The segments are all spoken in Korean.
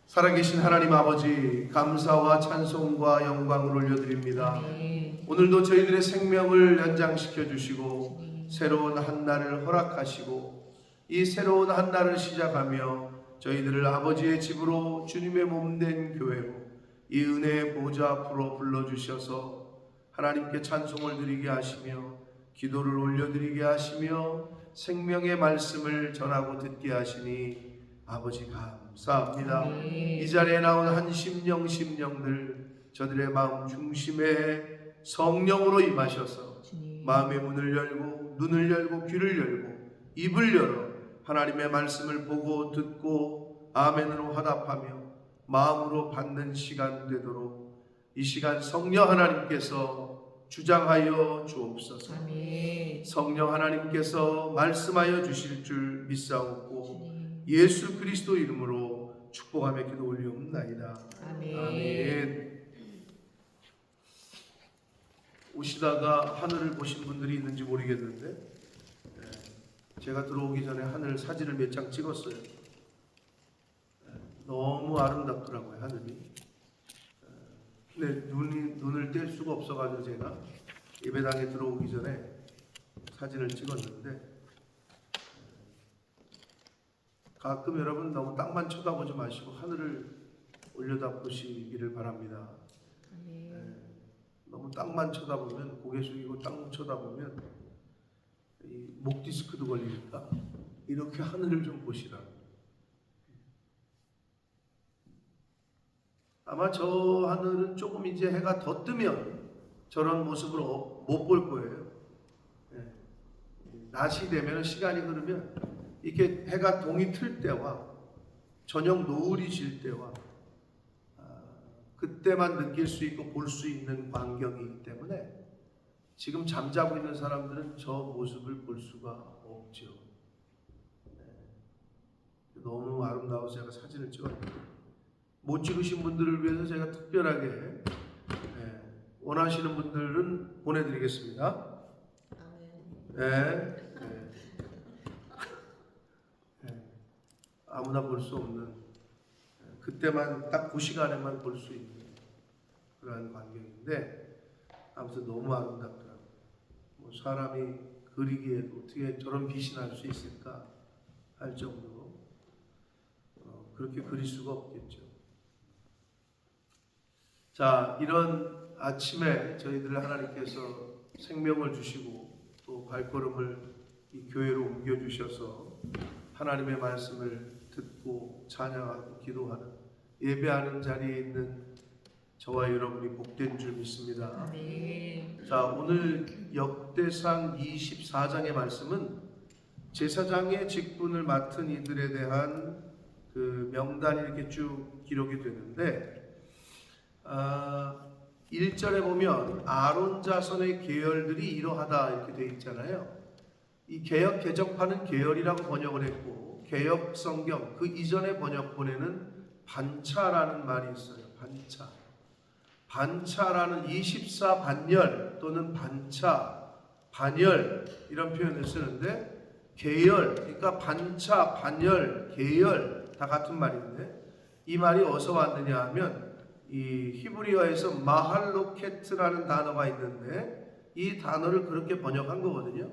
살아계신 하나님 아버지, 감사와 찬송과 영광을 올려드립니다. 오늘도 저희들의 생명을 연장시켜 주시고 새로운 한 날을 허락하시고 이 새로운 한 날을 시작하며 저희들을 아버지의 집으로 주님의 몸된 교회로 이 은혜의 보좌 앞으로 불러주셔서 하나님께 찬송을 드리게 하시며 기도를 올려드리게 하시며 생명의 말씀을 전하고 듣게 하시니 아버지 감사합니다. 이 자리에 나온 한 심령들 저들의 마음 중심에 성령으로 임하셔서 마음의 문을 열고 눈을 열고 귀를 열고 입을 열어 하나님의 말씀을 보고 듣고 아멘으로 화답하며 마음으로 받는 시간 되도록 이 시간 성령 하나님께서 주장하여 주옵소서. 성령 하나님께서 말씀하여 주실 줄 믿사옵고 예수 그리스도 이름으로 축복하며 기도 올리옵나이다. 아멘. 오시다가 하늘을 보신 분들이 있는지 모르겠는데 제가 들어오기 전에 하늘 사진을 몇 장 찍었어요. 너무 아름답더라고요, 하늘이. 근데 눈을 뗄 수가 없어가지고 제가 예배당에 들어오기 전에 사진을 찍었는데 가끔 여러분 너무 땅만 쳐다보지 마시고 하늘을 올려다 보시기를 바랍니다. 너무 땅만 쳐다보면 고개 숙이고 땅 쳐다보면 이 목 디스크도 걸리니까 이렇게 하늘을 좀 보시라. 아마 저 하늘은 조금 이제 해가 더 뜨면 저런 모습으로 못 볼 거예요. 낮이 되면 시간이 흐르면 이렇게 해가 동이 틀 때와 저녁 노을이 질 때와 그때만 느낄 수 있고 볼 수 있는 광경이기 때문에 지금 잠자고 있는 사람들은 저 모습을 볼 수가 없죠. 너무 아름다워서 제가 사진을 찍었는데 못 찍으신 분들을 위해서 제가 특별하게 원하시는 분들은 보내드리겠습니다. 아무나 볼 수 없는 그때만 딱 그 시간에만 볼 수 있는 그러한 광경인데 아무튼 너무 아름답더라고요. 뭐 사람이 그리기에 어떻게 저런 빛이 날 수 있을까 할 정도로 그렇게 그릴 수가 없겠죠. 자, 이런 아침에 저희들 하나님께서 생명을 주시고 또 발걸음을 이 교회로 옮겨주셔서 하나님의 말씀을 듣고 찬양하고 기도하는 예배하는 자리에 있는 저와 여러분이 복된 줄 믿습니다. 자, 오늘 역대상 24장의 말씀은 제사장의 직분을 맡은 이들에 대한 그 명단이 이렇게 쭉 기록이 되는데 1절에 보면 아론 자손의 계열들이 이러하다 이렇게 되어 있잖아요. 이 개역 개정판은 계열이라고 번역을 했고 개역 성경 그 이전의 번역본에는 반차라는 말이 있어요. 반차라는 24반열 또는 반차, 반열 이런 표현을 쓰는데 계열, 그러니까 반차, 반열, 계열 다 같은 말인데 이 말이 어디서 왔느냐 하면 이 히브리어에서 마할로케트라는 단어가 있는데 이 단어를 그렇게 번역한 거거든요.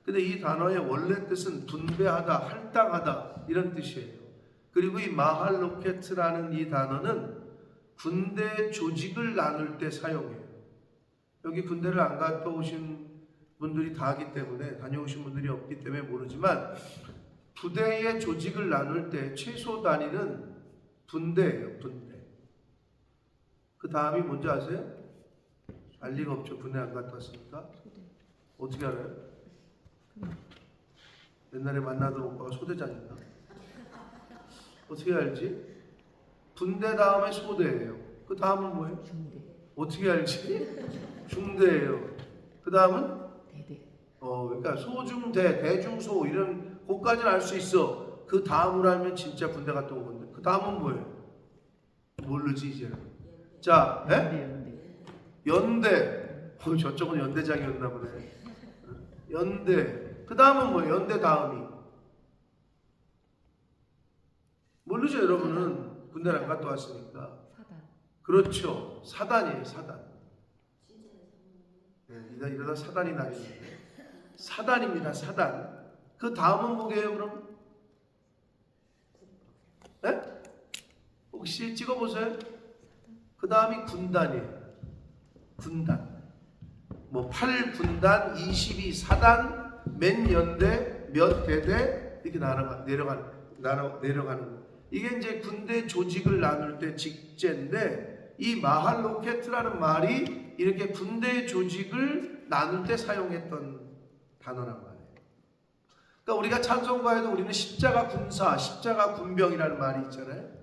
근데 이 단어의 원래 뜻은 분배하다, 할당하다 이런 뜻이에요. 그리고 이 마할로케트라는 이 단어는 군대 조직을 나눌 때 사용해요. 여기 군대를 안 갔다 오신 분들이 다하기 때문에 다녀오신 분들이 없기 때문에 모르지만 부대의 조직을 나눌 때 최소 단위는 분대예요. 분대. 그 다음이 뭔지 아세요? 알 리가 없죠. 군대 안 갔다 왔으니까. 어떻게 알아요? 옛날에 만나던 오빠가 소대장인가? 어떻게 알지? 분대 다음에 소대예요. 그 다음은 뭐예요? 중대. 어떻게 알지? 중대예요. 그 다음은? 대대. 그러니까 소중대, 대중소 이런 것까지는 알 수 있어. 그 다음으로 알면 진짜 군대 갔다 온 건데. 그 다음은 뭐예요? 모르지 이제. 자, 연대. 저쪽은 연대장이었나 보네. 연대. 그 다음은 뭐예요? 연대 다음이. 모르죠 여러분은. 군대를 안 갔다 왔으니까. 사단. 그렇죠. 사단이에요. 사단. 네, 이러다 사단이 나겠는데. 사단입니다. 사단. 그 다음은 뭐게요 그럼? 네? 혹시 찍어보세요. 그 다음이 군단이에요. 군단. 뭐 8군단, 22사단, 몇 연대, 몇 대대 이렇게 내려가는 거. 이게 이제 군대 조직을 나눌 때 직제인데 이 마할로케트라는 말이 이렇게 군대 조직을 나눌 때 사용했던 단어란 말이에요. 그러니까 우리가 찬송가에도 우리는 십자가 군사, 십자가 군병이라는 말이 있잖아요.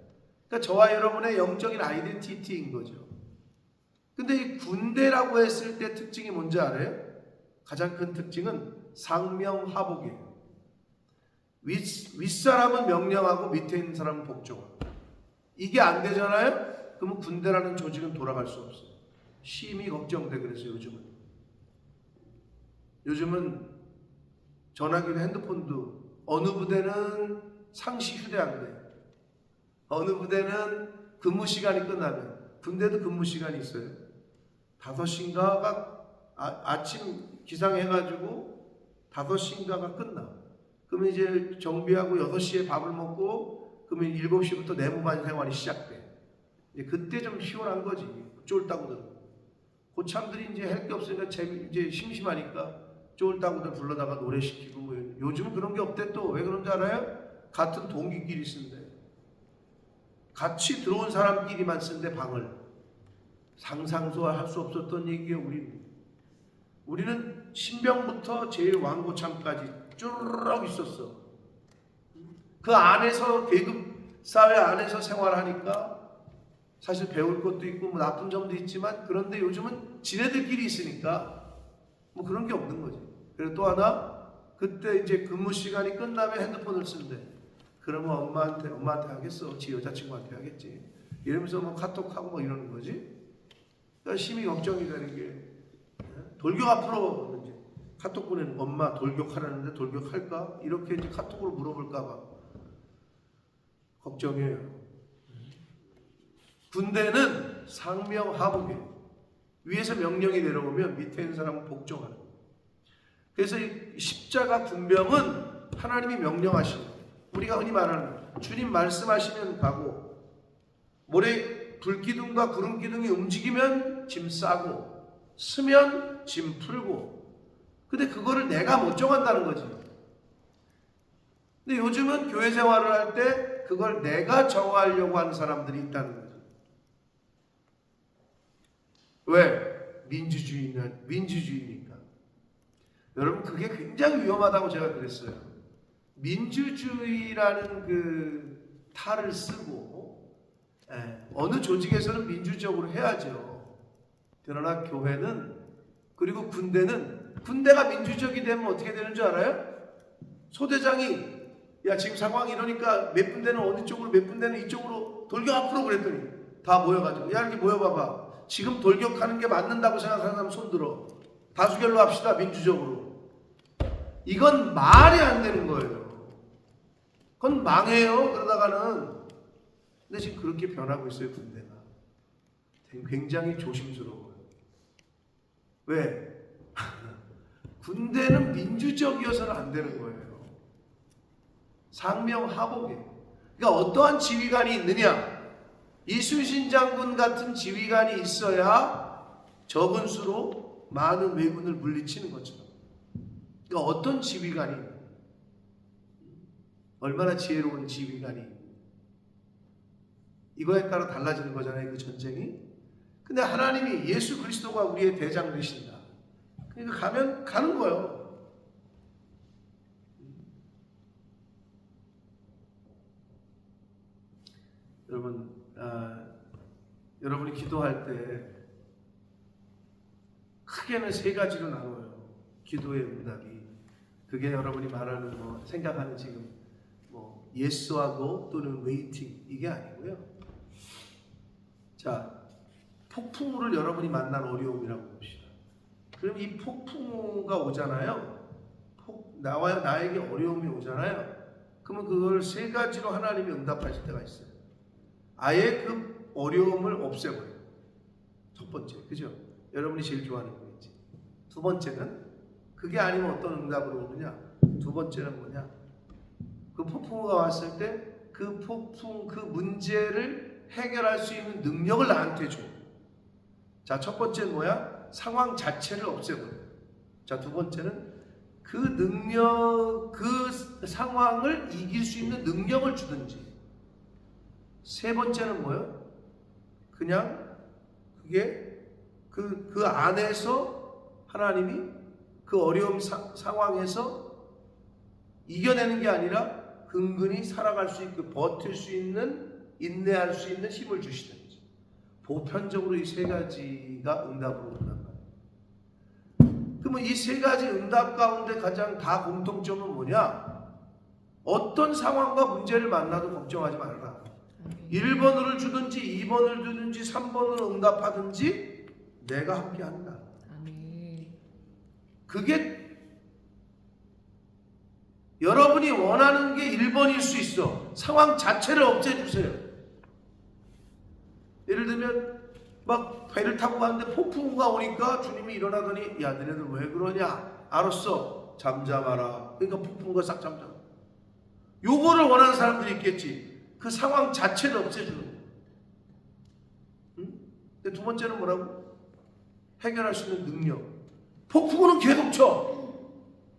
그러니까 저와 여러분의 영적인 아이덴티티인 거죠. 근데 이 군대라고 했을 때 특징이 뭔지 알아요? 가장 큰 특징은 상명하복이에요. 윗사람은 명령하고 밑에 있는 사람은 복종하고. 이게 안 되잖아요? 그러면 군대라는 조직은 돌아갈 수 없어요. 심히 걱정돼. 그래서 요즘은 전화기도 핸드폰도 어느 부대는 상시 휴대한대. 어느 부대는 근무 시간이 끝나면, 군대도 근무 시간이 있어요. 5시인가가 아침 기상해가지고 5시인가가 끝나. 그러면 이제 정비하고 6시에 밥을 먹고 그러면 7시부터 내무반 생활이 시작돼. 그때 좀 피곤한 거지. 쫄따구들. 고참들이 이제 할 게 없으니까 이제 심심하니까 쫄따구들 불러다가 노래시키고 뭐. 요즘 그런 게 없대. 또 왜 그런지 알아요? 같은 동기끼리 쓴대. 같이 들어온 사람끼리만 쓴대 방을. 상상도 할 수 없었던 얘기예요. 우리는 신병부터 제일 왕고참까지 쭈르륵 있었어. 그 안에서 계급 사회 안에서 생활하니까 사실 배울 것도 있고 뭐 나쁜 점도 있지만, 그런데 요즘은 지네들끼리 있으니까 뭐 그런 게 없는 거지. 그리고 또 하나, 그때 이제 근무 시간이 끝나면 핸드폰을 쓴대. 그러면 엄마한테 하겠어. 지 여자친구한테 하겠지. 이러면서 뭐 카톡하고 뭐 이러는 거지. 그러니까 심히 걱정이 되는 게, 돌격 앞으로 이제 카톡 보내는, 엄마 돌격하라는데 돌격할까? 이렇게 이제 카톡으로 물어볼까봐 걱정이에요. 군대는 상명하복이에요. 위에서 명령이 내려오면 밑에 있는 사람은 복종하는 거예요. 그래서 이 십자가 군병은 하나님이 명령하시는 거예요. 우리가 흔히 말하는 주님 말씀하시면 가고, 모래 불기둥과 구름기둥이 움직이면 짐 싸고, 쓰면 짐 풀고. 근데 그거를 내가 못 정한다는 거지. 근데 요즘은 교회 생활을 할 때 그걸 내가 정하려고 하는 사람들이 있다는 거죠. 왜? 민주주의니까. 여러분, 그게 굉장히 위험하다고 제가 그랬어요. 민주주의라는 그 탈을 쓰고, 어느 조직에서는 민주적으로 해야죠. 그러나 교회는, 그리고 군대가 민주적이 되면 어떻게 되는 줄 알아요? 소대장이 야 지금 상황이 이러니까 몇 분대는 어느 쪽으로, 몇 분대는 이쪽으로 돌격 앞으로 그랬더니 다 모여가지고, 야 이렇게 모여봐봐. 지금 돌격하는 게 맞는다고 생각하는 사람 손들어. 다수결로 합시다. 민주적으로. 이건 말이 안 되는 거예요. 그건 망해요. 그러다가는. 근데 지금 그렇게 변하고 있어요. 군대가 굉장히 조심스러워요. 왜? 군대는 민주적이어서는 안 되는 거예요. 상명하복이에요. 그러니까 어떠한 지휘관이 있느냐? 이순신 장군 같은 지휘관이 있어야 적은 수로 많은 왜군을 물리치는 것처럼. 그러니까 어떤 지휘관이, 얼마나 지혜로운 지휘관이, 이거에 따라 달라지는 거잖아요. 그 전쟁이. 근데 하나님이, 예수 그리스도가 우리의 대장 되신다. 그러니까 가면 가는 거예요. 여러분, 여러분이 기도할 때 크게는 3가지로 나눠요. 기도의 응답이. 그게 여러분이 말하는 뭐 생각하는 지금 뭐 예스하고 또는 웨이팅, 이게 아니고요. 자, 폭풍우를 여러분이 만난 어려움이라고 봅시다. 그럼 이 폭풍우가 오잖아요. 나에게 어려움이 오잖아요. 그러면 그걸 3가지로 하나님이 응답하실 때가 있어요. 아예 그 어려움을 없애버려요. 첫 번째, 그죠? 여러분이 제일 좋아하는 거겠지. 두 번째는 그게 아니면 어떤 응답으로 오느냐? 두 번째는 뭐냐? 그 폭풍우가 왔을 때 그 폭풍, 그 문제를 해결할 수 있는 능력을 나한테 줘. 자, 첫 번째는 뭐야? 상황 자체를 없애버려. 자, 두 번째는 그 능력, 그 상황을 이길 수 있는 능력을 주든지. 세 번째는 뭐예요? 그냥 그게 그 안에서 하나님이 그 어려움 상황에서 이겨내는 게 아니라 근근히 살아갈 수 있고 버틸 수 있는, 인내할 수 있는 힘을 주시든지. 보편적으로 이 세 가지가 응답으로 온단 말이에요. 그러면 이 세 가지 응답 가운데 가장 다 공통점은 뭐냐? 어떤 상황과 문제를 만나도 걱정하지 말라. 1번을 주든지 2번을 주든지 3번으로 응답하든지 내가 함께한다. 그게 여러분이 원하는 게 1번일 수 있어. 상황 자체를 없애주세요. 예를 들면 막 배를 타고 가는데 폭풍우가 오니까 주님이 일어나더니 야 너네들 왜 그러냐? 알았어. 잠잠하라. 그러니까 폭풍우가 싹 잠잠. 요거를 원하는 사람들이 있겠지. 그 상황 자체를 없애주는 거예요. 응? 근데 두 번째는 뭐라고? 해결할 수 있는 능력. 폭풍우는 계속 쳐.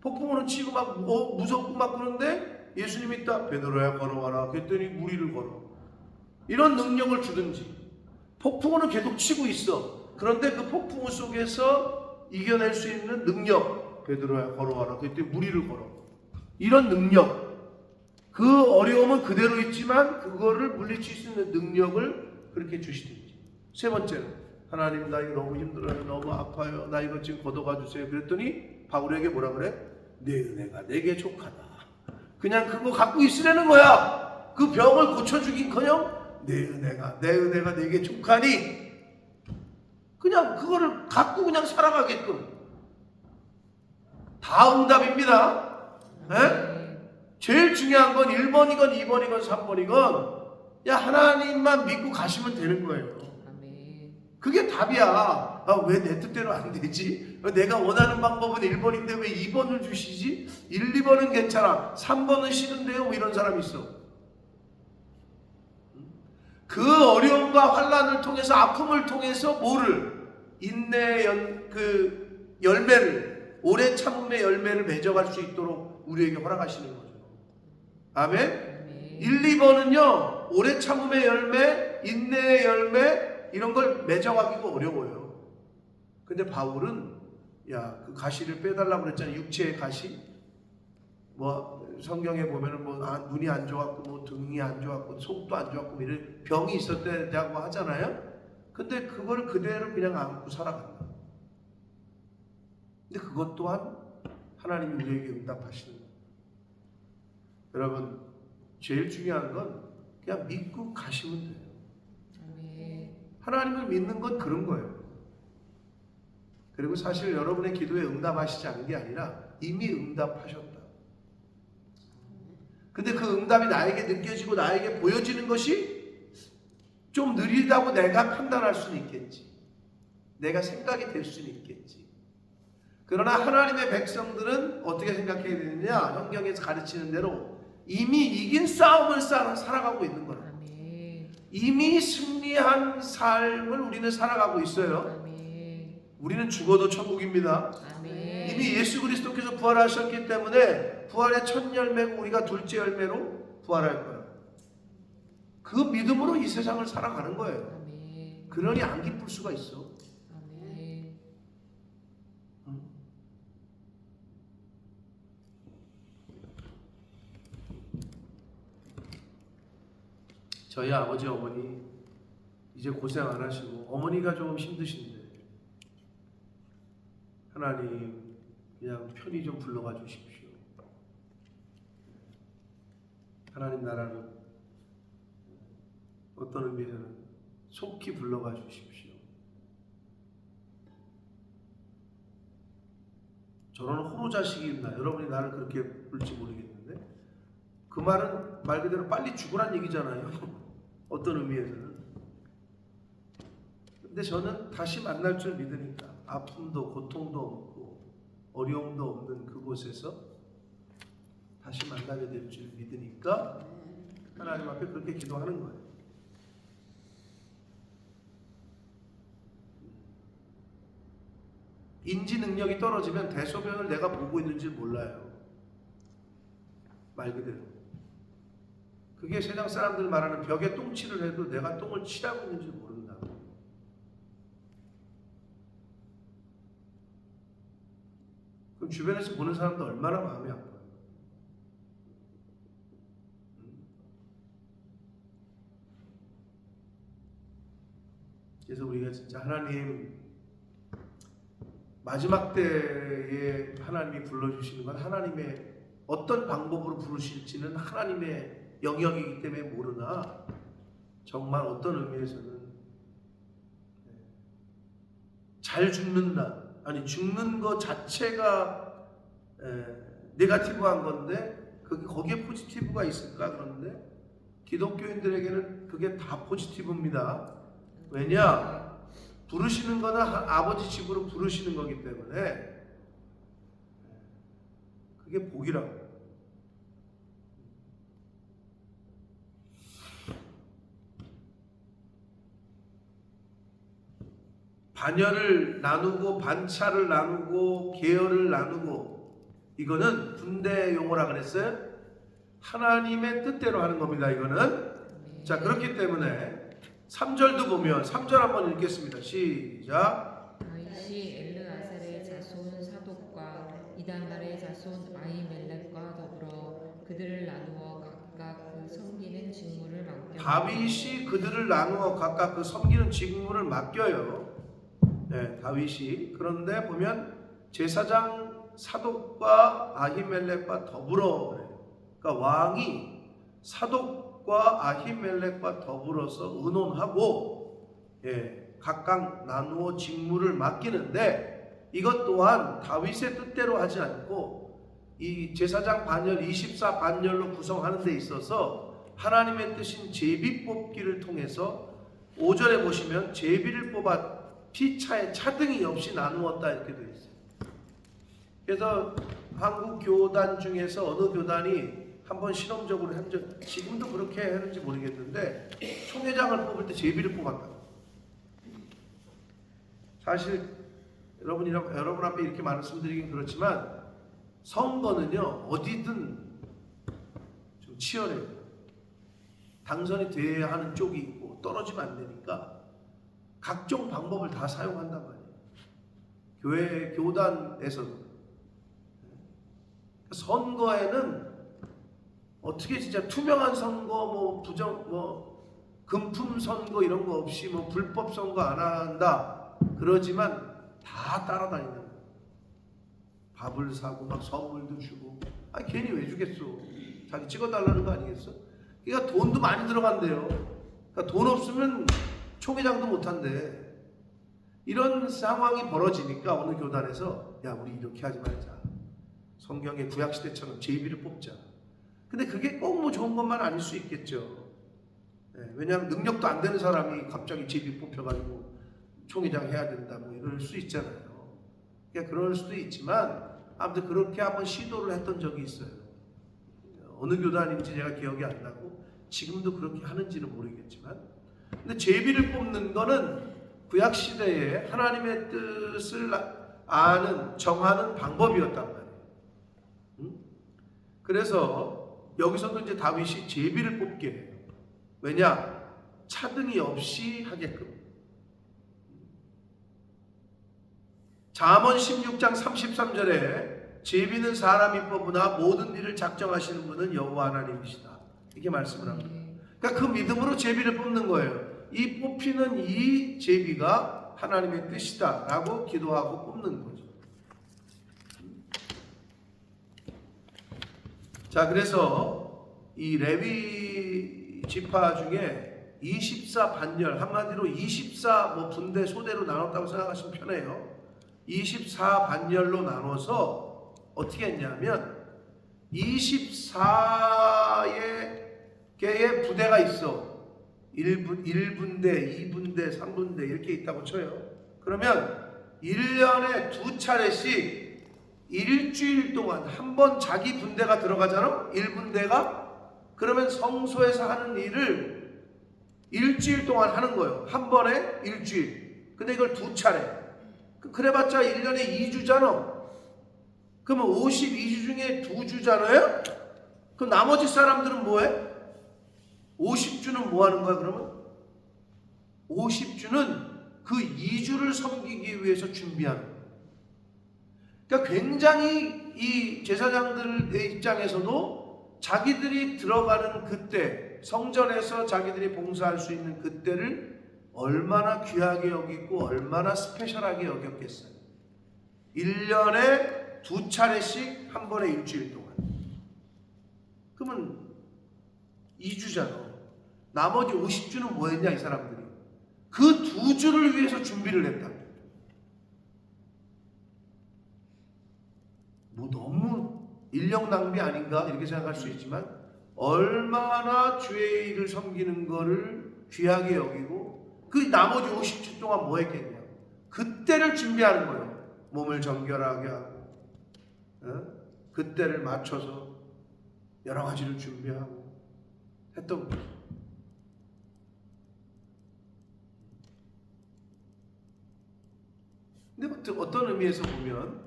폭풍우는 치고 막 무섭고 막 그런데 예수님이 딱 베드로야 걸어와라. 그랬더니 무리를 걸어. 이런 능력을 주든지. 폭풍우는 계속 치고 있어. 그런데 그 폭풍우 속에서 이겨낼 수 있는 능력. 베드로야 걸어와라. 그랬더니 무리를 걸어. 이런 능력. 그 어려움은 그대로 있지만 그거를 물리칠 수 있는 능력을 그렇게 주시든지. 세 번째는 하나님 나 이거 너무 힘들어요. 너무 아파요. 나 이거 지금 걷어가 주세요. 그랬더니 바울에게 뭐라 그래? 내 은혜가 내게 족하다. 그냥 그거 갖고 있으라는 거야. 그 병을 고쳐주긴커녕 내 은혜가 내게 족하니 그냥 그거를 갖고 그냥 살아가게끔. 다 응답입니다. 네? 제일 중요한 건 1번이건 2번이건 3번이건 야 하나님만 믿고 가시면 되는 거예요. 그게 답이야. 왜 내 뜻대로 안 되지? 내가 원하는 방법은 1번인데 왜 2번을 주시지? 1, 2번은 괜찮아. 3번은 싫은데요? 뭐 이런 사람이 있어. 그 어려움과 환난을 통해서 아픔을 통해서 뭐를? 인내의 열매를 오래 참음의 열매를 맺어갈 수 있도록 우리에게 허락하시는 거죠. 아멘? 1, 2번은요. 오래 참음의 열매, 인내의 열매 이런 걸 맺어가기가 어려워요. 근데 바울은 야, 그 가시를 빼달라고 그랬잖아요. 육체의 가시. 뭐 성경에 보면은 뭐 눈이 안 좋았고 뭐 등이 안 좋았고 속도 안 좋았고 이런 병이 있었다고 하잖아요. 근데 그걸 그대로 그냥 안고 살아간다. 근데 그것 또한 하나님이 우리에게 응답하시는 거예요. 여러분 제일 중요한 건 그냥 믿고 가시면 돼요. 하나님을 믿는 건 그런 거예요. 그리고 사실 여러분의 기도에 응답하시지 않은 게 아니라 이미 응답하셨다. 근데 그 응답이 나에게 느껴지고 나에게 보여지는 것이 좀 느리다고 내가 판단할 수는 있겠지. 내가 생각이 될 수는 있겠지. 그러나 하나님의 백성들은 어떻게 생각해야 되느냐? 성경에서 가르치는 대로 이미 이긴 싸움을 살아가고 있는 거예요. 이미 승리한 삶을 우리는 살아가고 있어요. 우리는 죽어도 천국입니다. 이미 예수 그리스도께서 부활하셨기 때문에 부활의 첫 열매고 우리가 둘째 열매로 부활할 거예요. 그 믿음으로 이 세상을 살아가는 거예요. 그러니 안 기쁠 수가 있어. 저희 아버지 어머니 이제 고생 안 하시고 어머니가 좀 힘드신데 하나님 그냥 편히 좀 불러가 주십시오. 하나님 나라를 어떤 의미에서는 속히 불러가 주십시오. 저는 호로자식이 있나? 여러분이 나를 그렇게 부를지 모르겠는데 그 말은 말 그대로 빨리 죽으란 얘기잖아요. 어떤 의미에서는. 근데 저는 다시 만날 줄 믿으니까 아픔도 고통도 없고 어려움도 없는 그곳에서 다시 만나게 될 줄 믿으니까 하나님 앞에 그렇게 기도하는 거예요. 인지 능력이 떨어지면 대소변을 내가 보고 있는지 몰라요. 말 그대로. 그게 세상 사람들 말하는 벽에 똥칠을 해도 내가 똥을 칠하고 있는지 모른다. 그럼 주변에서 보는 사람도 얼마나 마음이 아파요. 그래서 우리가 진짜 하나님 마지막 때에 하나님이 불러주시는 건 하나님의 어떤 방법으로 부르실지는 하나님의 영역이기 때문에 모르나 정말 어떤 의미에서는 잘 죽는다. 아니 죽는 것 자체가 네거티브한 건데 거기에 포지티브가 있을까? 그런데 기독교인들에게는 그게 다 포지티브입니다. 왜냐? 부르시는 거는 아버지 집으로 부르시는 거기 때문에 그게 복이라고. 반열을 나누고 반차를 나누고 계열을 나누고 이거는 군대 용어라 그랬어요. 하나님의 뜻대로 하는 겁니다. 이거는. 자, 그렇기 때문에 3절도 보면 3절 한번 읽겠습니다. 시작. 다윗이 엘르아셀의 자손 사독과 이단말의 자손 아히멜렉과 더불어 그들을 나누어 각각 그 섬기는 직무를 맡겨. 다윗이 그들을 나누어 각각 그 섬기는 직무를 맡겨요. 네, 다윗이. 그런데 보면 제사장 사독과 아히멜렉과 더불어 그래요. 그러니까 왕이 사독과 아히멜렉과 더불어서 의논하고 각각 나누어 직무를 맡기는데 이것 또한 다윗의 뜻대로 하지 않고 이 제사장 반열 24 반열로 구성하는 데 있어서 하나님의 뜻인 제비 뽑기를 통해서 5절에 보시면 제비를 뽑아 피차에 차등이 없이 나누었다 이렇게 되어 있어요. 그래서 한국 교단 중에서 어느 교단이 한번 실험적으로 한 적, 지금도 그렇게 하는지 모르겠는데 총회장을 뽑을 때 제비를 뽑았다. 사실 여러분 앞에 이렇게 말씀드리긴 그렇지만 선거는요 어디든 좀 치열해요. 당선이 돼야 하는 쪽이 있고 떨어지면 안 되니까 각종 방법을 다 사용한단 말이에요. 교회 교단에서도. 선거에는 어떻게 진짜 투명한 선거, 금품 선거 이런 거 없이 불법 선거 안 한다 그러지만 다 따라다니는 거예요. 밥을 사고 막 선물도 주고. 괜히 왜 주겠어? 자기 찍어달라는 거 아니겠어? 그러니까 돈도 많이 들어간대요. 그러니까 돈 없으면 총회장도 못한대. 이런 상황이 벌어지니까 어느 교단에서 야 우리 이렇게 하지 말자. 성경의 구약시대처럼 제비를 뽑자. 근데 그게 꼭 좋은 것만 아닐 수 있겠죠. 왜냐하면 능력도 안 되는 사람이 갑자기 제비 뽑혀가지고 총회장 해야 된다 이럴 수 있잖아요. 그러니까 그럴 수도 있지만 아무튼 그렇게 한번 시도를 했던 적이 있어요. 어느 교단인지 제가 기억이 안 나고 지금도 그렇게 하는지는 모르겠지만 근데 제비를 뽑는 거는 구약시대에 하나님의 뜻을 아는 정하는 방법이었단 말이에요. 그래서 여기서도 이제 다윗이 제비를 뽑게 해요. 왜냐? 차등이 없이 하게끔. 잠언 16장 33절에 제비는 사람이 뽑으나 모든 일을 작정하시는 분은 여호와 하나님이시다. 이렇게 말씀을 합니다. 그러니까 그 믿음으로 제비를 뽑는 거예요. 이 뽑히는 이 제비가 하나님의 뜻이다 라고 기도하고 뽑는 거죠. 자, 그래서 이 레위 지파 중에 24 반열, 한마디로 24 분대 소대로 나눴다고 생각하시면 편해요. 24 반열로 나눠서 어떻게 했냐면 24개의 부대가 있어. 1분대, 2분대, 3분대 이렇게 있다고 쳐요. 그러면 1년에 2차례씩 일주일 동안 한 번 자기 분대가 들어가잖아? 1분대가? 그러면 성소에서 하는 일을 일주일 동안 하는 거예요. 한 번에 일주일. 근데 이걸 2차례. 그래봤자 1년에 2주잖아. 그러면 52주 중에 2주잖아요? 그럼 나머지 사람들은 뭐해? 50주는 뭐 하는 거야, 그러면? 50주는 그 2주를 섬기기 위해서 준비하는 거야. 그러니까 굉장히 이 제사장들의 입장에서도 자기들이 들어가는 그때, 성전에서 자기들이 봉사할 수 있는 그때를 얼마나 귀하게 여기고 얼마나 스페셜하게 여겼겠어요. 1년에 2차례씩 한 번에 일주일 동안. 그러면 2주잖아. 나머지 50주는 뭐 했냐, 이 사람들이? 그 2주를 위해서 준비를 했다. 뭐 너무 인력 낭비 아닌가 이렇게 생각할 수 있지만 얼마나 주의 일을 섬기는 거를 귀하게 여기고 그 나머지 50주 동안 뭐 했겠냐. 그때를 준비하는 거예요. 몸을 정결하게 하고 그때를 맞춰서 여러 가지를 준비하고 했던 거죠. 근데 어떤 의미에서 보면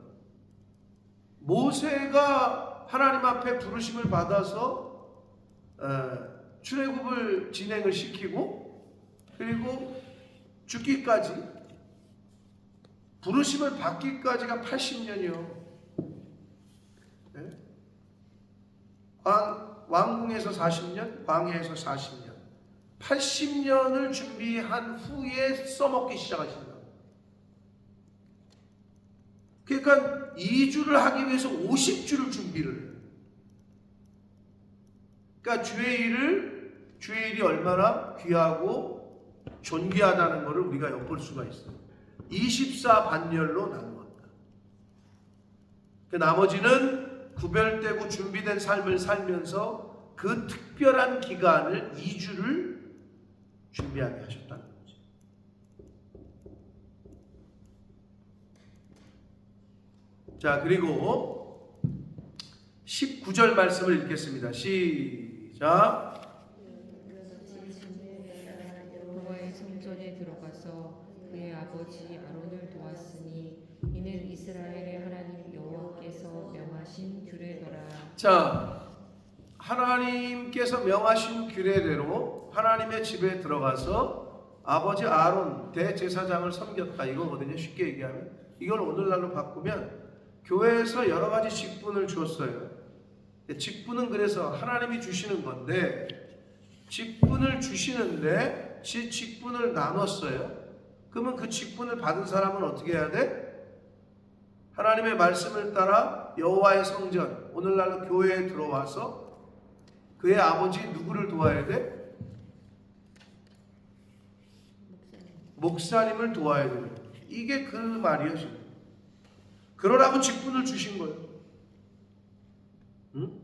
모세가 하나님 앞에 부르심을 받아서 출애굽을 진행을 시키고 그리고 죽기까지 부르심을 받기까지가 80년이요. 네? 왕궁에서 40년, 광야에서 40년, 80년을 준비한 후에 써먹기 시작하신다. 그러니까 2주를 하기 위해서 50주를 준비를 해요. 그러니까 주의 일이 얼마나 귀하고 존귀하다는 것을 우리가 엿볼 수가 있어요. 24반열로 나누었다. 그 나머지는 구별되고 준비된 삶을 살면서 그 특별한 기간을 2주를 준비하게 하셨다는 거죠. 자, 그리고 19절 말씀을 읽겠습니다. 시작. 여호와의 성전에 들어가서 그의 아버지 아론을 도왔으니 이는 이스라엘의 하나님 여호와께서 명하신 규례더라. 자, 하나님께서 명하신 규례대로 하나님의 집에 들어가서 아버지 아론 대제사장을 섬겼다 이거거든요. 쉽게 얘기하면 이걸 오늘날로 바꾸면 교회에서 여러 가지 직분을 줬어요. 직분은 그래서 하나님이 주시는 건데 직분을 주시는데 직분을 나눴어요. 그러면 그 직분을 받은 사람은 어떻게 해야 돼? 하나님의 말씀을 따라 여호와의 성전, 오늘날로 교회에 들어와서 그의 아버지 누구를 도와야 돼? 목사님을 도와야 돼요. 이게 그 말이에요 지금. 그러라고 직분을 주신 거예요. 응?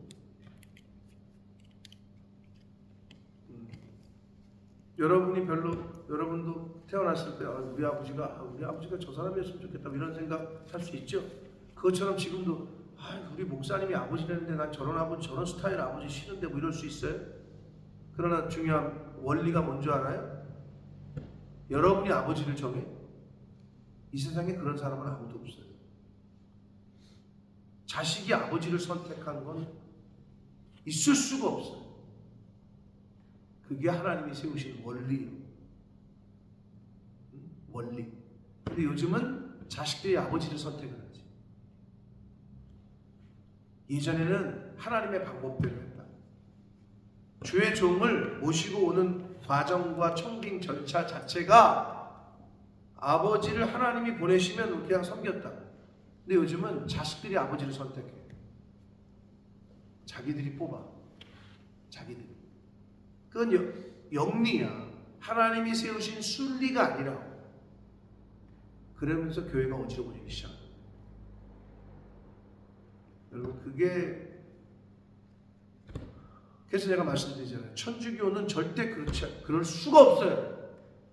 여러분도 태어났을 때 우리 아버지가 저 사람이었으면 좋겠다 이런 생각 할 수 있죠. 그것처럼 지금도 우리 목사님이 아버지라는데 난 저런 아버지 저런 스타일 아버지 싫은데 뭐 이럴 수 있어요. 그러나 중요한 원리가 뭔지 알아요? 여러분이 아버지를 정해. 이 세상에 그런 사람은 아무도 없어요. 자식이 아버지를 선택한 건 있을 수가 없어요. 그게 하나님이 세우신 원리예요. 원리. 근데 요즘은 자식들이 아버지를 선택을 하지. 예전에는 하나님의 방법대로 했다. 주의 종을 모시고 오는 과정과 청빙 절차 자체가 아버지를 하나님이 보내시면 그냥 섬겼다. 근데 요즘은 자식들이 아버지를 선택해. 자기들이 뽑아. 자기들이. 그건 영리야. 하나님이 세우신 순리가 아니라. 그러면서 교회가 어지러워지기 시작합니다. 여러분 그게 그래서 제가 말씀드리잖아요. 천주교는 절대 그럴 수가 없어요.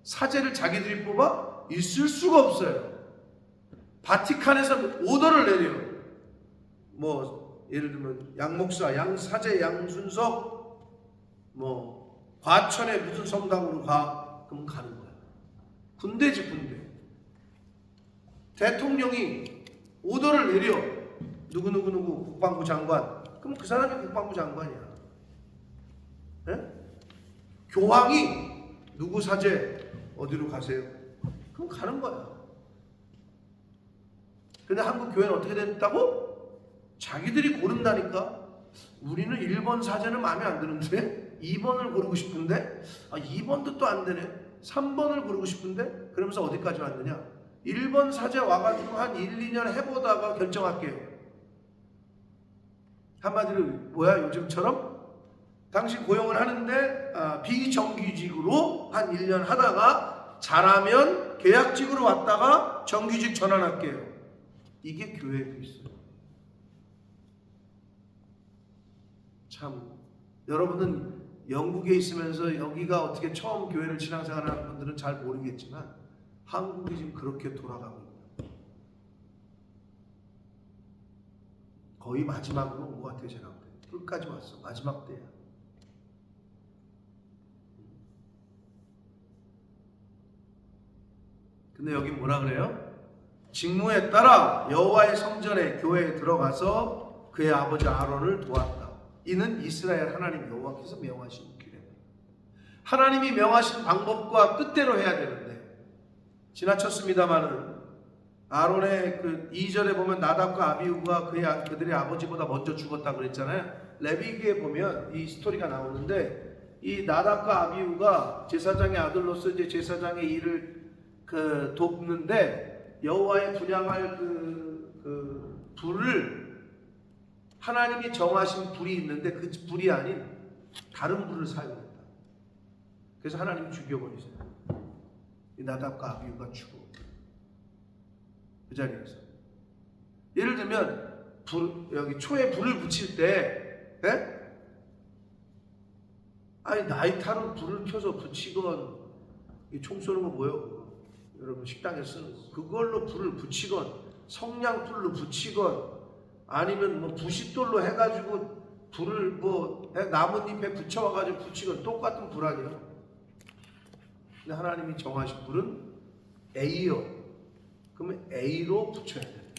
사제를 자기들이 뽑아? 있을 수가 없어요. 바티칸에서 오더를 내려요. 뭐 예를 들면 양목사, 양사제, 양순석, 뭐 과천에 무슨 성당으로 가? 그럼 가는 거야. 군대지 군대. 대통령이 오더를 내려. 누구누구누구 국방부 장관. 그럼 그 사람이 국방부 장관이야. 예? 교황이 누구 사제 어디로 가세요? 그럼 가는 거야. 근데 한국 교회는 어떻게 됐다고? 자기들이 고른다니까. 우리는 1번 사제는 마음에 안 드는데 2번을 고르고 싶은데 2번도 또 안 되네. 3번을 고르고 싶은데 그러면서 어디까지 왔느냐? 1번 사제 와가지고 한 1, 2년 해보다가 결정할게요. 한마디로 뭐야 요즘처럼? 당신 고용을 하는데 비정규직으로 한 1년 하다가 잘하면 계약직으로 왔다가 정규직 전환할게요. 이게 교회에도 있어요. 참 여러분은 영국에 있으면서 여기가 어떻게 처음 교회를 신앙생활하는 분들은 잘 모르겠지만 한국이 지금 그렇게 돌아가고 있다. 거의 마지막으로 온 것 같아요. 제가 끝까지 왔어. 마지막 때야. 근데 여기 뭐라 그래요? 직무에 따라 여호와의 성전에 교회에 들어가서 그의 아버지 아론을 도왔다. 이는 이스라엘 하나님 여호와께서 명하신 길에 하나님이 명하신 방법과 뜻대로 해야 되는데 지나쳤습니다마는 아론의 그 2절에 보면 나답과 아비후가 그들의 아버지보다 먼저 죽었다 그랬잖아요. 레위기에 보면 이 스토리가 나오는데 이 나답과 아비후가 제사장의 아들로서 이제 제사장의 일을 돕는데 여호와의 분향할 그 불을 하나님이 정하신 불이 있는데 그 불이 아닌 다른 불을 사용했다. 그래서 하나님이 죽여버리세요. 이 나답과 아비후가 죽어. 그 자리에서 예를 들면 여기 초에 불을 붙일 때 아니 나이타로 불을 켜서 붙이건 이 총 쏘는 거 뭐예요? 여러분 식당에 쓰는 거 그걸로 불을 붙이건 성냥불로 붙이건 아니면 뭐 부싯돌로 해가지고 불을 뭐 나뭇잎에 붙여와가지고 붙이건 똑같은 불 아니에요? 근데 하나님이 정하신 불은 A요. 그러면 A로 붙여야 돼.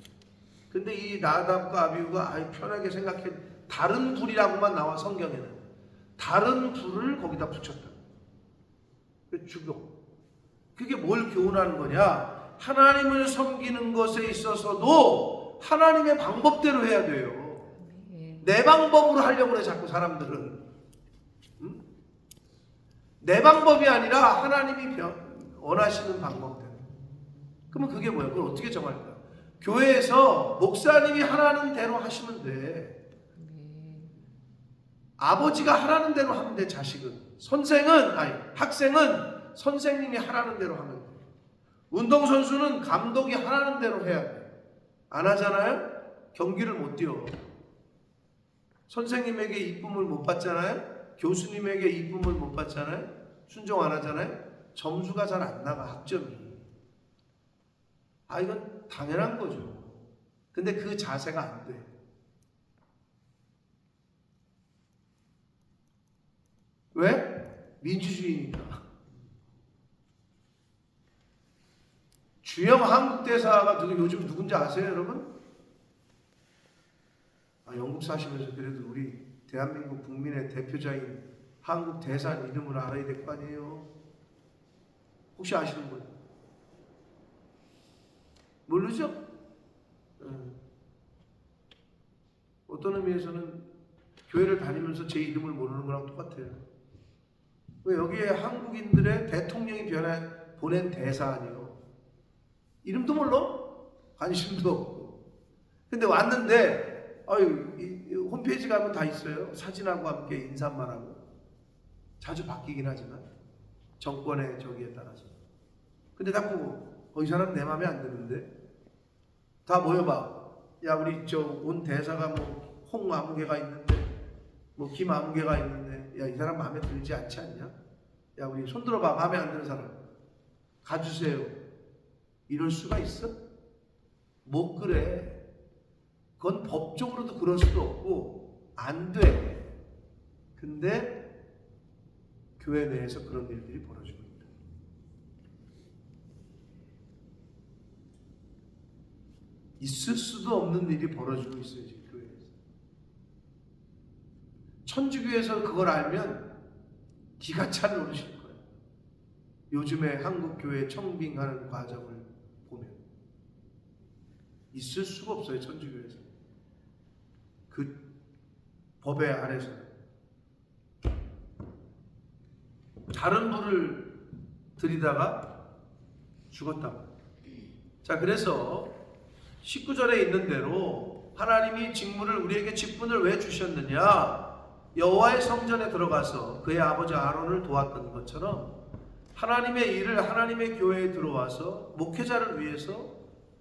근데 이 나답과 아비후가 편하게 생각해 다른 불이라고만 나와 성경에는 다른 불을 거기다 붙였다. 죽여. 그게 뭘 교훈하는 거냐? 하나님을 섬기는 것에 있어서도 하나님의 방법대로 해야 돼요. 내 방법으로 하려고 그래 자꾸 사람들은. 응? 내 방법이 아니라 하나님이 원하시는 방법대로. 그러면 그게 뭐야? 그걸 어떻게 정할까? 교회에서 목사님이 하라는 대로 하시면 돼. 아버지가 하라는 대로 하면 돼. 자식은. 학생은 선생님이 하라는 대로 하면 돼. 운동선수는 감독이 하라는 대로 해야 돼. 안 하잖아요? 경기를 못 뛰어. 선생님에게 이쁨을 못 받잖아요? 교수님에게 이쁨을 못 받잖아요? 순종 안 하잖아요? 점수가 잘 안 나가, 학점이. 이건 당연한 거죠. 근데 그 자세가 안 돼. 왜? 민주주의니까. 주영 한국대사가 요즘 누군지 아세요, 여러분? 영국 사시면서 그래도 우리 대한민국 국민의 대표자인 한국 대사님 이름을 알아야 될 거 아니에요? 혹시 아시는 분? 모르죠? 어떤 의미에서는 교회를 다니면서 제 이름을 모르는 거랑 똑같아요. 왜 여기에 한국인들의 대통령이 보낸 대사 아니에요? 이름도 몰라? 관심도 없고. 근데 왔는데 이 홈페이지 가면 다 있어요. 사진하고 함께 인사만 하고. 자주 바뀌긴 하지만 정권의 저기에 따라서. 근데 자꾸 이 사람 내 맘에 안 드는데 다 모여봐. 야 우리 온 대사가 뭐 홍아무개가 있는데 뭐 김아무개가 있는데 야, 이 사람 마음에 들지 않지 않냐? 야, 우리 손 들어봐. 마음에 안 드는 사람 가주세요. 이럴 수가 있어? 못 그래. 그건 법적으로도 그럴 수도 없고 안 돼. 근데 교회 내에서 그런 일들이 벌어지고 있다. 있을 수도 없는 일이 벌어지고 있어요, 지금 교회에서. 천주교에서 그걸 알면 기가 찰 노릇일 거예요. 요즘에 한국 교회 청빙하는 과정을 보면 있을 수가 없어요, 천주교에서. 그 법의 아래서 다른 불을 들이다가 죽었다. 자, 그래서 19절에 있는 대로 하나님이 직분을 우리에게 직분을 왜 주셨느냐? 여호와의 성전에 들어가서 그의 아버지 아론을 도왔던 것처럼 하나님의 일을 하나님의 교회에 들어와서 목회자를 위해서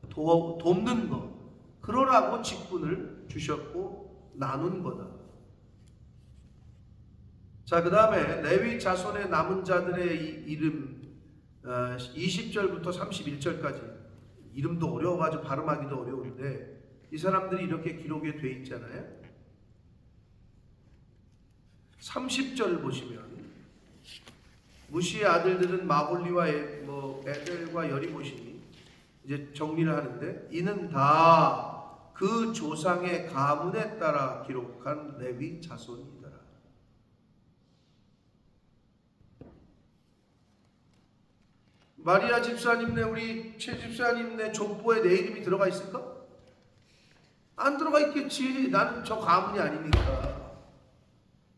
돕는 것, 그러라고 직분을 주셨고 나눈 거다. 자, 그 다음에 레위 자손의 남은 자들의 이름 20절부터 31절까지 이름도 어려워가지고 발음하기도 어려운데 이 사람들이 이렇게 기록이 돼 있잖아요. 30절 보시면 무시의 아들들은 마홀리와 에델과 여리못이 이제 정리를 하는데 이는 다 그 조상의 가문에 따라 기록한 레위 자손이더라. 마리아 집사님네, 우리 최 집사님네 족보에 내 이름이 들어가 있을까? 안 들어가 있겠지. 나는 저 가문이 아니니까.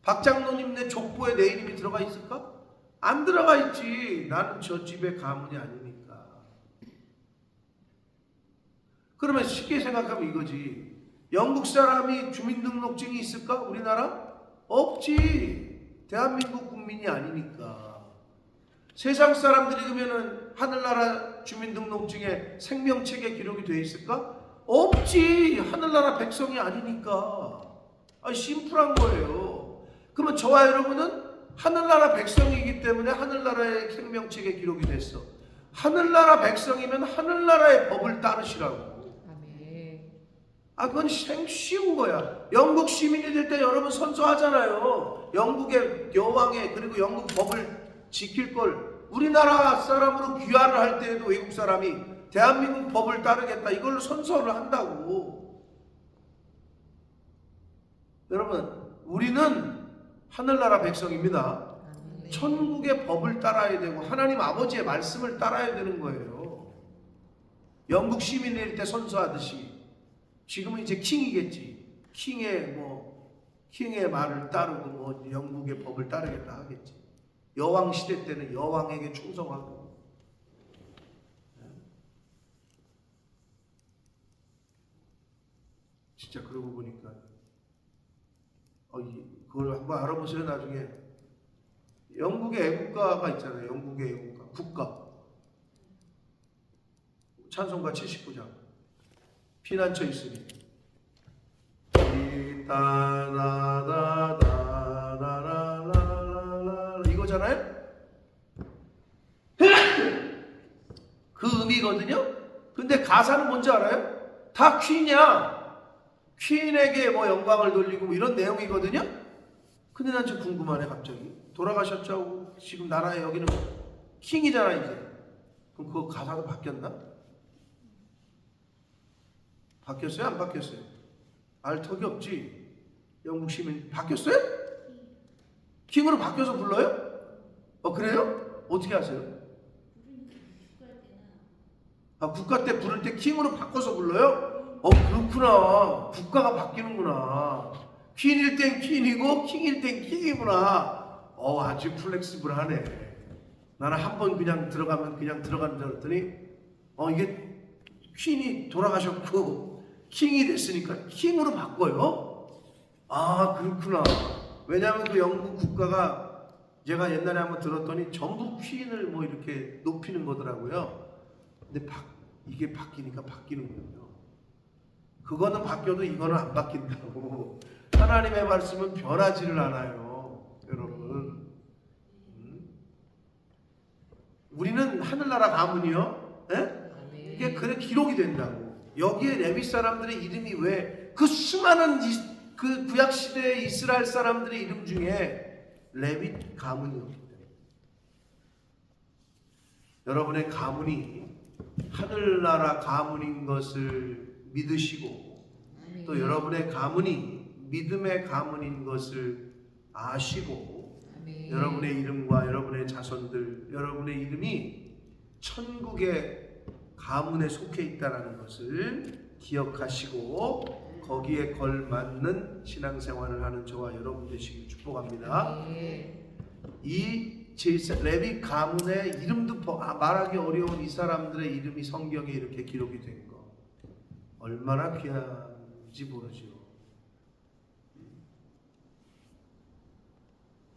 박 장로님네 족보에 내 이름이 들어가 있을까? 안 들어가 있지. 나는 저 집의 가문이 아니니까. 그러면 쉽게 생각하면 이거지. 영국 사람이 주민등록증이 있을까? 우리나라? 없지. 대한민국 국민이 아니니까. 세상 사람들이 그러면은 하늘나라 주민등록증에 생명책에 기록이 되어 있을까? 없지. 하늘나라 백성이 아니니까. 심플한 거예요. 그러면 저와 여러분은 하늘나라 백성이기 때문에 하늘나라의 생명책에 기록이 됐어. 하늘나라 백성이면 하늘나라의 법을 따르시라고. 그건 쉬운 거야. 영국 시민이 될 때 여러분 선서하잖아요. 영국의 여왕의 그리고 영국 법을 지킬 걸. 우리나라 사람으로 귀화를 할 때에도 외국 사람이 대한민국 법을 따르겠다 이걸로 선서를 한다고. 여러분, 우리는 하늘나라 백성입니다. 천국의 법을 따라야 되고 하나님 아버지의 말씀을 따라야 되는 거예요. 영국 시민일 때 선서하듯이 지금은 이제 킹이겠지. 킹의 말을 따르고 영국의 법을 따르겠다 하겠지. 여왕 시대 때는 여왕에게 충성하고. 진짜 그러고 보니까 그걸 한번 알아보세요. 나중에 영국의 애국가가 있잖아요. 영국의 애국가 국가 찬송가 79장 피난처 있으니 이거잖아요. 그 의미거든요. 근데 가사는 뭔지 알아요? 다 퀸이야. 퀸에게 영광을 돌리고 이런 내용이거든요. 근데 난 좀 궁금하네. 갑자기 돌아가셨죠. 지금 나라에 여기는 킹이잖아 이제. 그럼 그 가사가 바뀌었나? 바뀌었어요? 안 바뀌었어요? 알 턱이 없지. 영국 시민 바뀌었어요? 킹으로 바뀌어서 불러요? 그래요? 어떻게 하세요? 국가 때 부를 때 킹으로 바꿔서 불러요? 그렇구나. 국가가 바뀌는구나. 퀸일 땐 퀸이고 킹일 땐 킹이구나. 아주 플렉시블하네. 나는 한번 그냥 들어가면 그냥 들어가는 줄 알았더니 이게 퀸이 돌아가셨고 킹이 됐으니까 킹으로 바꿔요? 그렇구나. 왜냐하면 그 영국 국가가 제가 옛날에 한번 들었더니 전부 퀸을 이렇게 높이는 거더라고요. 근데 이게 바뀌니까 바뀌는군요. 그거는 바뀌어도 이거는 안 바뀐다고. 하나님의 말씀은 변하지를 않아요, 여러분. 우리는 하늘나라 가문이요. 예? 이게 그래 기록이 된다고. 여기에 레위 사람들의 이름이 왜 그 수많은 그 구약 시대의 이스라엘 사람들의 이름 중에 레위 가문이었기 때문에 여러분의 가문이 하늘나라 가문인 것을 믿으시고 또 여러분의 가문이 믿음의 가문인 것을 아시고 여러분의 이름과 여러분의 자손들, 여러분의 이름이 천국의 가문에 속해 있다는 것을 기억하시고 거기에 걸맞는 신앙생활을 하는 저와 여러분 되시길 축복합니다. 이 레위 가문의 이름도 말하기 어려운 이 사람들의 이름이 성경에 이렇게 기록이 된 거 얼마나 귀한지 모르죠.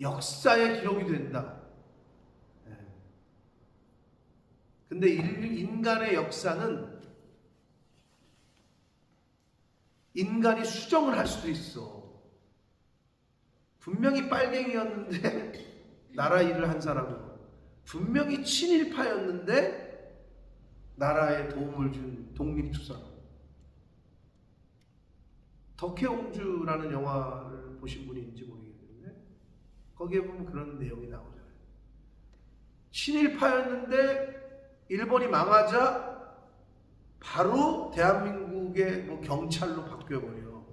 역사에 기록이 된다. 근데 인간의 역사는 인간이 수정을 할 수도 있어. 분명히 빨갱이였는데 나라 일을 한 사람이고, 분명히 친일파였는데 나라에 도움을 준 독립투사로. 덕혜옹주라는 영화를 보신 분이 있는지 모르겠는데 거기에 보면 그런 내용이 나오잖아요. 친일파였는데 일본이 망하자 바로 대한민국의 경찰로 바뀌어버려,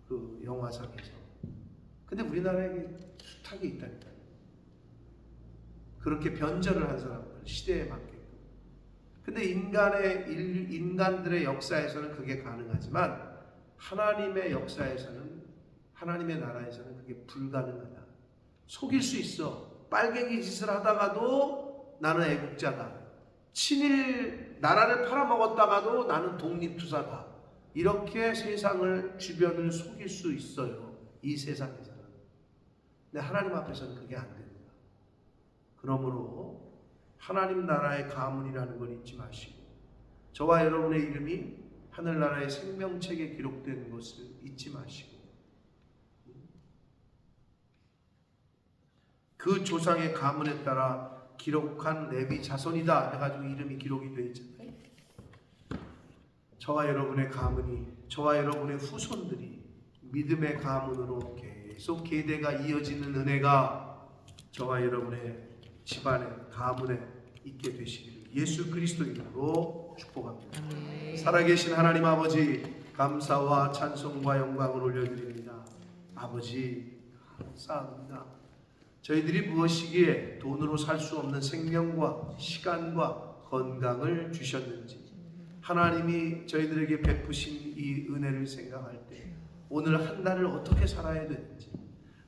그 영화상에서. 근데 우리나라에 숱하게 있다니까. 그렇게 변절을 한 사람들, 시대에 맞게끔. 근데 인간들의 역사에서는 그게 가능하지만 하나님의 역사에서는, 하나님의 나라에서는 그게 불가능하다. 속일 수 있어. 빨갱이 짓을 하다가도 나는 애국자다. 나라를 팔아먹었다가도 나는 독립투사다. 이렇게 세상을, 주변을 속일 수 있어요, 이 세상에서는. 근데 하나님 앞에서는 그게 안 됩니다. 그러므로 하나님 나라의 가문이라는 걸 잊지 마시고, 저와 여러분의 이름이 하늘나라의 생명책에 기록된 것을 잊지 마시고, 그 조상의 가문에 따라 기록한 레위 자손이다 해가지고 이름이 기록이 되어 있잖아요. 저와 여러분의 가문이, 저와 여러분의 후손들이 믿음의 가문으로 계속 계대가 이어지는 은혜가 저와 여러분의 집안에, 가문에 있게 되시기를 예수 그리스도 이름으로 축복합니다. 살아계신 하나님 아버지, 감사와 찬송과 영광을 올려드립니다. 아버지, 감사합니다. 저희들이 무엇이기에 돈으로 살 수 없는 생명과 시간과 건강을 주셨는지, 하나님이 저희들에게 베푸신 이 은혜를 생각할 때 오늘 한 날을 어떻게 살아야 되는지,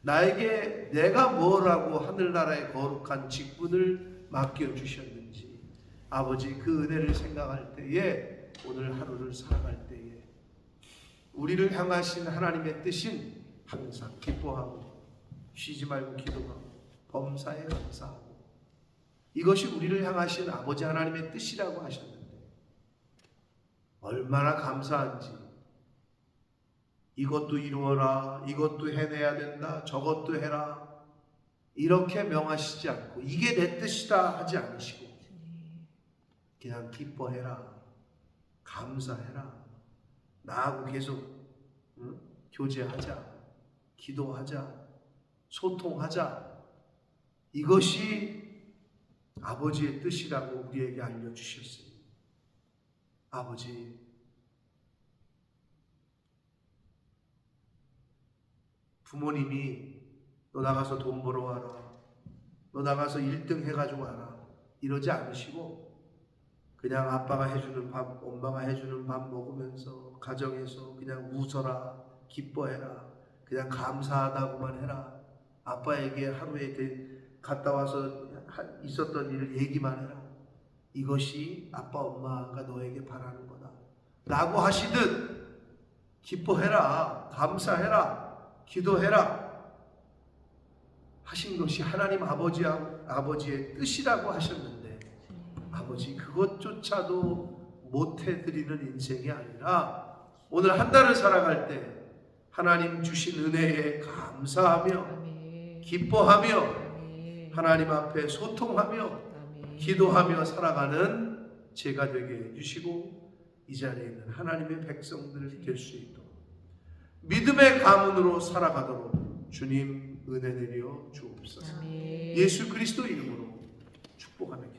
나에게 내가 뭐라고 하늘나라의 거룩한 직분을 맡겨주셨는지, 아버지 그 은혜를 생각할 때에, 오늘 하루를 살아갈 때에 우리를 향하신 하나님의 뜻인 항상 기뻐하고 쉬지 말고 기도하고 범사에 감사하고, 이것이 우리를 향하신 아버지 하나님의 뜻이라고 하셨는데 얼마나 감사한지. 이것도 이루어라, 이것도 해내야 된다, 저것도 해라, 이렇게 명하시지 않고 이게 내 뜻이다 하지 않으시고 그냥 기뻐해라, 감사해라, 나하고 계속 교제하자, 기도하자, 소통하자, 이것이 아버지의 뜻이라고 우리에게 알려주셨습니다. 아버지, 부모님이 너 나가서 돈 벌어와라, 너 나가서 1등 해가지고 와라, 이러지 않으시고 그냥 아빠가 해주는 밥, 엄마가 해주는 밥 먹으면서 가정에서 그냥 웃어라, 기뻐해라, 그냥 감사하다고만 해라, 아빠에게 하루에 갔다 와서 있었던 일을 얘기만 해라, 이것이 아빠 엄마가 너에게 바라는 거다 라고 하시듯 기뻐해라, 감사해라, 기도해라 하신 것이 하나님 아버지의 뜻이라고 하셨는데, 아버지 그것조차도 못해드리는 인생이 아니라 오늘 한 달을 살아갈 때 하나님 주신 은혜에 감사하며 아멘. 기뻐하며 아멘. 하나님 앞에 소통하며 아멘. 기도하며 살아가는 제가 되게 해주시고 이 자리에 있는 하나님의 백성들 될 수 있도록 믿음의 가문으로 살아가도록 주님 은혜 내려 주옵소서. 아멘. 예수 그리스도 이름으로 축복합니다.